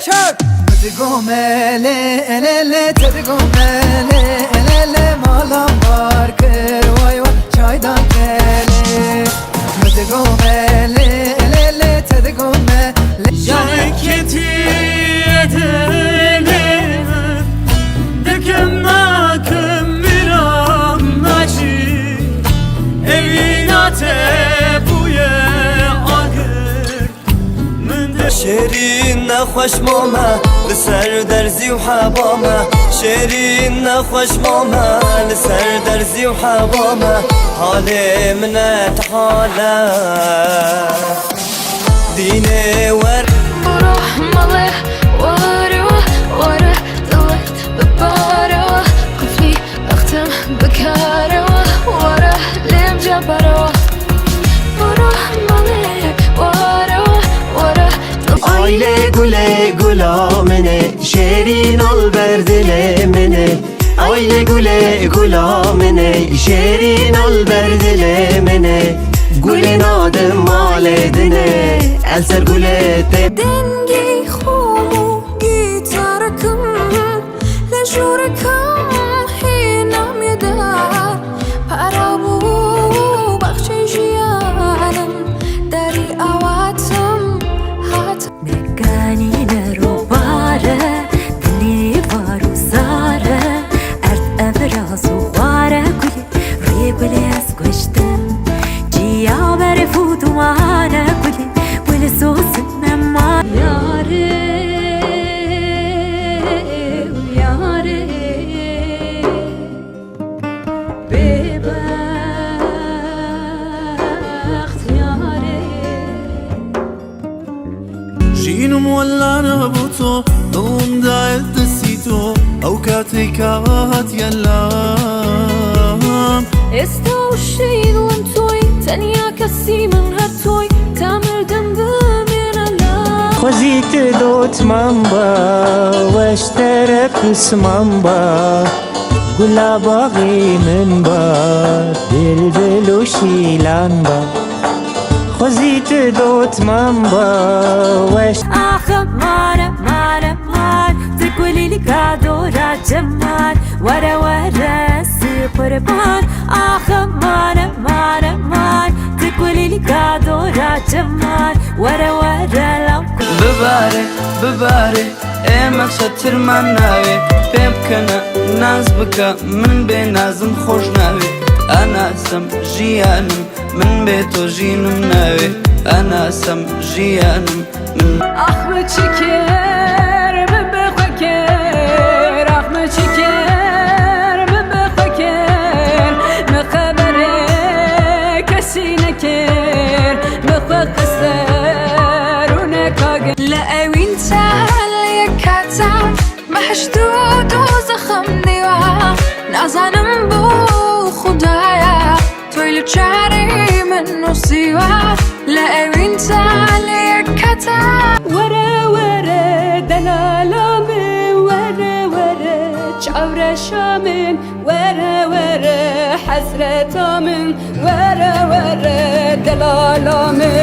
çök. Tırgomele elele tırgomele elele malam var kır vay vay çaydan gele. Tırgomele elele tırgomele Hareketi edelim Döküm nakım bir anacı Evin ate buye agır شيرين نخوش ماما لسر درزي وحباما شيرين نخوش ماما لسر درزي وحباما حالي من تحالة ديني ور بروح ماله وروح وره ضلت بباره قفلي اختم بكاره وره لم جبره بروح ماله وروح وره Aile güle gülamene şerin ol berdilemene Aile güle gülamene şerin ol berdilemene Gülün adım maledine el ser gülete دنگی خومو گیتارکم لجورکم هینم یدار پرابو بخشی جیانم داری آواتم هات مکانی نرو باره دلی وارو زاره ارد ابراز و واره گلی روی گلی از گشتم جیا بره فوتو مانا گلی ولی سوسم ما یاره یاره ببخت یاره جينو مولانا بوتو ضم دايت دسيتو او كاتيكات يلام استوشيد وانتوي تانيا كسي من هرتوي تامر دنبم ينالا خزيت دوت مامبا واشترك اسمامبا قلا باغي من با بلبل وشيلان با خزيت دوت مامبا واش آخه مانه مانه مان تقولي لي قادورة جمال ورا ورا سي قربان آخه مانه مانه مان تقولي لي قادورة جمال ورا ورا لو بباره بباره ايمك شتر من ناوي بيبكنا ناز بكا من بنازم خوش ناوي انا سم جيانم من بيتو جينم ناوي انا سم جيانم من آخمه چکر ببخکر آخمه چکر ببخکر مخبره کسی نکر مخقصر و نکاگر لأوین تال یکتم محشدود و زخم دیوا نازنم بو خدایا تویل چاری من نصیوا لأوین تال یکتم وره وره دلالامه وره وره چاور شامن وره وره حسرتامن وره وره دلالامه